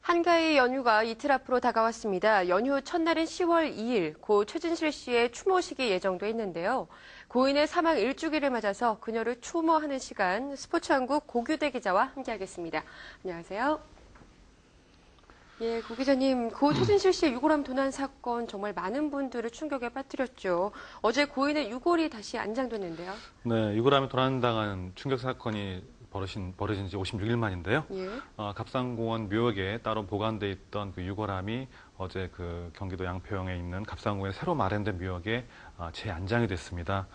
한가위 연휴가 이틀 앞으로 다가왔습니다. 연휴 첫날인 10월 2일, 고 최진실 씨의 추모식이 예정돼 있는데요. 고인의 사망 1주기를 맞아서 그녀를 추모하는 시간, 스포츠한국 고규대 기자와 함께하겠습니다. 안녕하세요. 예, 고 기자님, 고 최진실 씨의 유골함 도난 사건 정말 많은 분들을 충격에 빠뜨렸죠. 어제 고인의 유골이 다시 안장됐는데요. 네, 유골함이 도난당한 충격 사건이 벌어진 지 56일 만인데요. 예. 갑산공원 묘역에 따로 보관돼 있던 그 유골함이 어제 그 경기도 양평에 있는 갑산공원에 새로 마련된 묘역에 재안장이 됐습니다.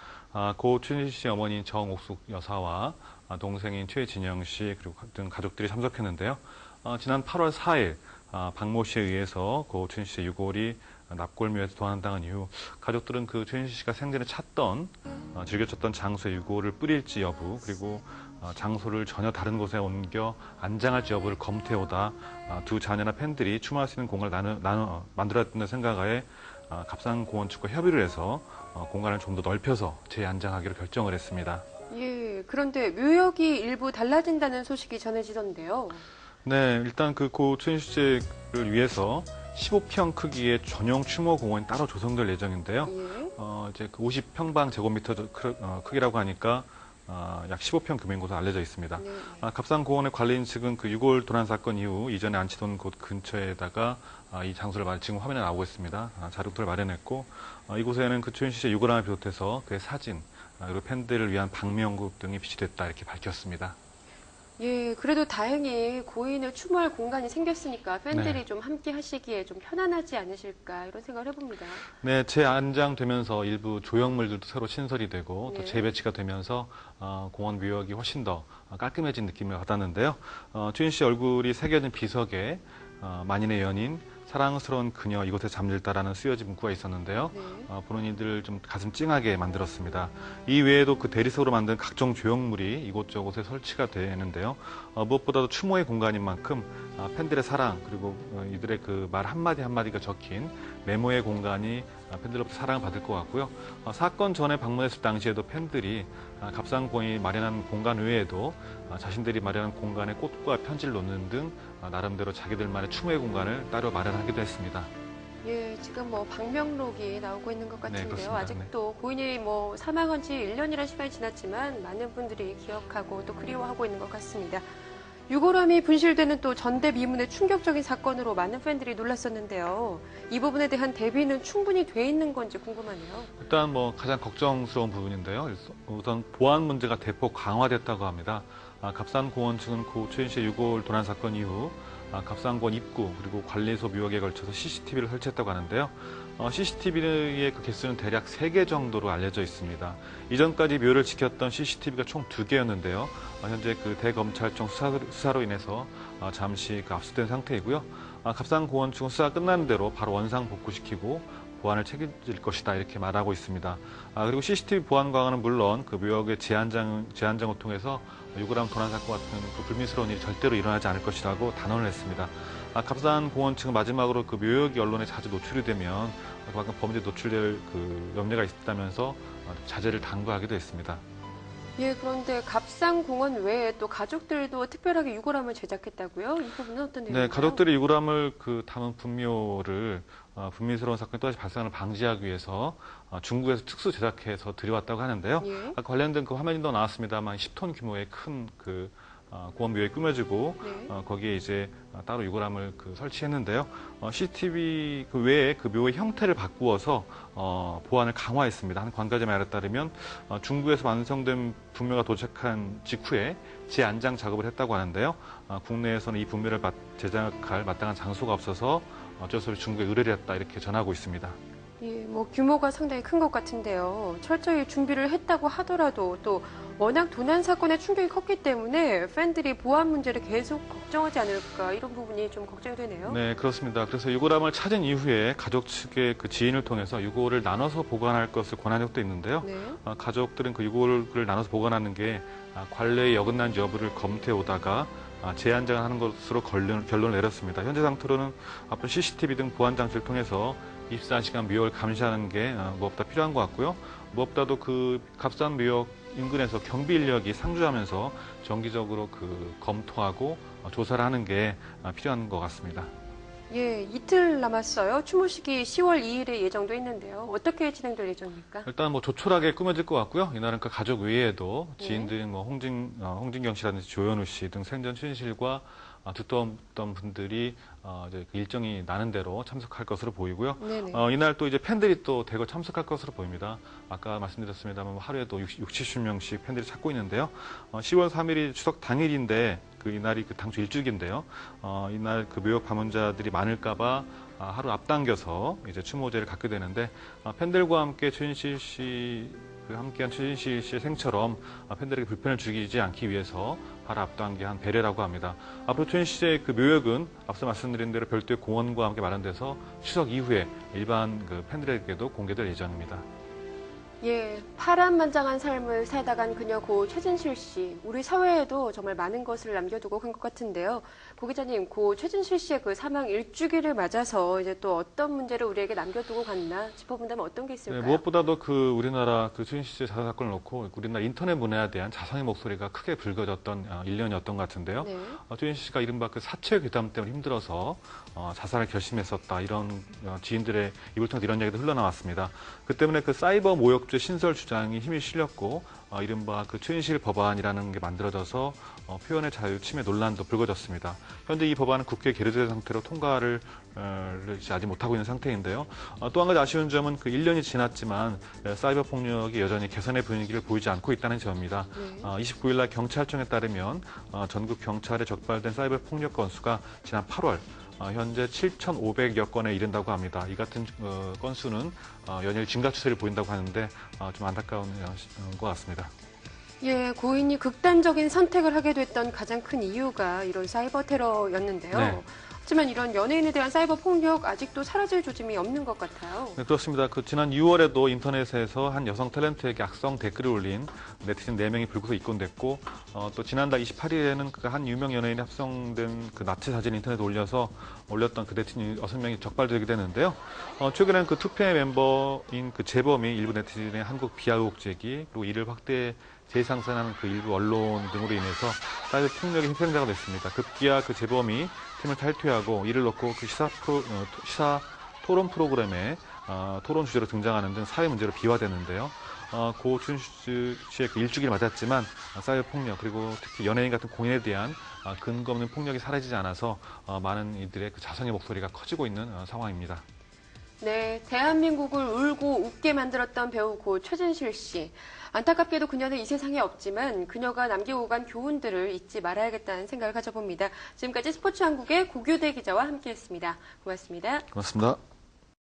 고 최진실 씨 어머니인 정옥숙 여사와 동생인 최진영 씨 그리고 등 가족들이 참석했는데요. 지난 8월 4일 박모 씨에 의해서 고 최진실 씨의 유골이 납골묘에서 도난당한 이후 가족들은 그 최진실 씨가 생전에 찾던 즐겨 찾던 장소에 유골을 뿌릴지 여부 그리고 장소를 전혀 다른 곳에 옮겨 안장할지 여부를 검토해오다 두 자녀나 팬들이 추모할 수 있는 공간을 만들어야 생각하에 갑산공원 측과 협의를 해서 공간을 좀 더 넓혀서 재안장하기로 결정을 했습니다. 예, 그런데 묘역이 일부 달라진다는 소식이 전해지던데요. 네, 일단 그 고 최진실 씨를 위해서 15평 크기의 전용 추모 공원이 따로 조성될 예정인데요. 예. 이제 그 50평방 제곱미터 크기라고 하니까 약 15평 규모인 것으로 알려져 있습니다. 네. 갑산공원의 관리인 측은 그 유골 도난 사건 이후 이전에 안치던 곳 근처에다가 이 장소를 지금 화면에 나오고 있습니다. 자료들을 마련했고 이곳에는 그 최진실 씨의 유골함을 비롯해서 그의 사진 그리고 팬들을 위한 방명록 등이 비치됐다 이렇게 밝혔습니다. 예, 그래도 다행히 고인을 추모할 공간이 생겼으니까 팬들이 네. 좀 함께 하시기에 좀 편안하지 않으실까 이런 생각을 해봅니다. 네, 재안장되면서 일부 조형물들도 새로 신설이 되고 또 네. 재배치가 되면서 공원 묘역이 훨씬 더 깔끔해진 느낌을 받았는데요. 최진실 씨 얼굴이 새겨진 비석에 만인의 연인, 사랑스러운 그녀 이곳에 잠들다라는 쓰여진 문구가 있었는데요. 네. 보는 이들을 좀 가슴 찡하게 만들었습니다. 이 외에도 그 대리석으로 만든 각종 조형물이 이곳저곳에 설치가 되는데요. 무엇보다도 추모의 공간인 만큼 팬들의 사랑 그리고 이들의 그 말 한마디 한마디가 적힌 메모의 공간이 팬들로부터 사랑을 받을 것 같고요. 사건 전에 방문했을 당시에도 팬들이 갑산공원이 마련한 공간 외에도 자신들이 마련한 공간에 꽃과 편지를 놓는 등 나름대로 자기들만의 추모의 공간을 따로 마련하기도 했습니다. 예, 지금 뭐 방명록이 나오고 있는 것 같은데요. 그렇습니다. 아직도 고인이 뭐 사망한 지 1년이라는 시간이 지났지만 많은 분들이 기억하고 또 그리워하고 있는 것 같습니다. 유골함이 분실되는 또 전대미문의 충격적인 사건으로 많은 팬들이 놀랐었는데요. 이 부분에 대한 대비는 충분히 돼 있는 건지 궁금하네요. 일단 뭐 가장 걱정스러운 부분인데요. 우선 보안 문제가 대폭 강화됐다고 합니다. 갑산공원 측은 고 최진실 유골 도난 사건 이후 갑산공원 입구 그리고 관리소 묘역에 걸쳐서 CCTV를 설치했다고 하는데요. CCTV의 그 개수는 대략 3개 정도로 알려져 있습니다. 이전까지 묘를 지켰던 CCTV가 총 2개였는데요. 현재 그 대검찰청 수사로 인해서 잠시 그 압수된 상태이고요. 갑산공원 측은 수사가 끝나는 대로 바로 원상 복구시키고 보안을 책임질 것이다 이렇게 말하고 있습니다. 그리고 CCTV 보안 강화는 물론 그 묘역의 재안장을 통해서 유골함 도난 사건 같은 그 불미스러운 일이 절대로 일어나지 않을 것이라고 단언을 했습니다. 갑산공원 측은 마지막으로 그 묘역이 언론에 자주 노출이 되면 그만큼 범죄에 노출될 그 염려가 있다면서 자제를 당부하기도 했습니다. 예, 그런데 갑산공원 외에 또 가족들도 특별하게 유골함을 제작했다고요? 이 부분은 어떤 내용인가요? 네, 가족들이 유골함을 그 담은 분묘를 불미스러운 사건이 또다시 발생을 방지하기 위해서 중국에서 특수 제작해서 들여왔다고 하는데요. 예. 관련된 그 화면이 더 나왔습니다만 10톤 규모의 큰 그 공원묘에 꾸며지고 네. 거기에 이제 따로 유골함을 그 설치했는데요. CCTV 그 외에 그 묘의 형태를 바꾸어서 보안을 강화했습니다. 한 관계자의 말에 따르면 중국에서 완성된 분묘가 도착한 직후에 재안장 작업을 했다고 하는데요. 국내에서는 이 분묘를 제작할 마땅한 장소가 없어서 어쩔 수 없이 중국에 의뢰를 했다 이렇게 전하고 있습니다. 예, 뭐 규모가 상당히 큰 것 같은데요. 철저히 준비를 했다고 하더라도 또 워낙 도난 사건의 충격이 컸기 때문에 팬들이 보안 문제를 계속 걱정하지 않을까 이런 부분이 좀 걱정이 되네요. 네, 그렇습니다. 그래서 유골함을 찾은 이후에 가족 측의 그 지인을 통해서 유골을 나눠서 보관할 것을 권한 적도 있는데요. 네. 가족들은 그 유골을 나눠서 보관하는 게 관례에 어긋난 여부를 검토해 오다가 재안장을 하는 것으로 결론을 내렸습니다. 현재 상태로는 앞으로 CCTV 등 보안 장치를 통해서 24시간 묘역을 감시하는 게 무엇보다 필요한 것 같고요. 무엇보다도 그 갑산 묘역 인근에서 경비 인력이 상주하면서 정기적으로 그 검토하고 조사를 하는 게 필요한 것 같습니다. 예, 이틀 남았어요. 추모식이 10월 2일에 예정돼 있는데요. 어떻게 진행될 예정입니까? 일단 뭐 조촐하게 꾸며질 것 같고요. 이날은 그 가족 외에도 네. 지인들인 뭐 홍진경 씨라든지 조현우 씨 등 생전 최진실과 두터웠던 분들이 이제 그 일정이 나는 대로 참석할 것으로 보이고요. 네네. 이날 또 이제 팬들이 또 대거 참석할 것으로 보입니다. 아까 말씀드렸습니다만 하루에도 70명씩 팬들이 찾고 있는데요. 10월 3일이 추석 당일인데 이날이 그 당초 일주기인데요. 이날 그 묘역 방문자들이 많을까봐 하루 앞당겨서 이제 추모제를 갖게 되는데 팬들과 함께 최진실 씨 함께한 최진실 씨의 생처럼 팬들에게 불편을 주지 않기 위해서 하루 앞당겨한 배려라고 합니다. 앞으로 최진실 씨의 그 묘역은 앞서 말씀드린 대로 별도의 공원과 함께 마련돼서 추석 이후에 일반 그 팬들에게도 공개될 예정입니다. 예, 파란만장한 삶을 살다간 그녀 고 최진실 씨, 우리 사회에도 정말 많은 것을 남겨두고 간 것 같은데요. 고 기자님, 고 최진실 씨의 그 사망 일주기를 맞아서 이제 또 어떤 문제를 우리에게 남겨두고 갔나 짚어본다면 어떤 게 있을까요? 네, 무엇보다도 그 우리나라 그 최진실 씨의 자살 사건을 놓고 우리나라 인터넷 문화에 대한 자성의 목소리가 크게 불거졌던 1년이었던 것 같은데요. 네. 최진실 씨가 이른바 그 사체 괴담 때문에 힘들어서 자살을 결심했었다 이런 지인들의 입을 통해서 이런 얘기도 흘러나왔습니다. 그 때문에 그 사이버 모욕죄 신설 주장이 힘이 실렸고 이른바 그 최진실 법안이라는 게 만들어져서 표현의 자유 침해 논란도 불거졌습니다. 현재 이 법안은 국회에 계류된 상태로 통과를 아직 못하고 있는 상태인데요. 또 한 가지 아쉬운 점은 그 1년이 지났지만 사이버 폭력이 여전히 개선의 분위기를 보이지 않고 있다는 점입니다. 네. 29일 날 경찰청에 따르면 전국 경찰에 적발된 사이버 폭력 건수가 지난 8월 현재 7,500여 건에 이른다고 합니다. 이 같은 건수는 연일 증가 추세를 보인다고 하는데 좀 안타까운 것 같습니다. 예, 고인이 극단적인 선택을 하게 됐던 가장 큰 이유가 이런 사이버 테러였는데요. 네. 하지만 이런 연예인에 대한 사이버 폭력 아직도 사라질 조짐이 없는 것 같아요. 네, 그렇습니다. 그 지난 6월에도 인터넷에서 한 여성 탤런트에게 악성 댓글을 올린 네티즌 4명이 불구속 입건됐고 또 지난달 28일에는 그 한 유명 연예인이 합성된 그 나치 사진 인터넷에 올렸던 그 네티즌 6명이 적발되게 되는데요. 최근엔 그 투표의 멤버인 그 재범이 일부 네티즌의 한국 비하 의혹 제기 그리고 이를 확대 재상선하는 그 일부 언론 등으로 인해서 사이버 폭력의 희생자가 됐습니다. 급기야 그 재범이 팀을 탈퇴하고 이를 놓고 그 시사 토론 프로그램에 토론 주제로 등장하는 등 사회 문제로 비화되는데요. 고 최진실 씨의 그 일주기를 맞았지만 사이버 폭력 그리고 특히 연예인 같은 공인에 대한 근거 없는 폭력이 사라지지 않아서 많은 이들의 그 자성의 목소리가 커지고 있는 상황입니다. 네, 대한민국을 울고 웃게 만들었던 배우 고 최진실 씨. 안타깝게도 그녀는 이 세상에 없지만 그녀가 남기고 간 교훈들을 잊지 말아야겠다는 생각을 가져봅니다. 지금까지 스포츠한국의 고교대 기자와 함께했습니다. 고맙습니다. 고맙습니다.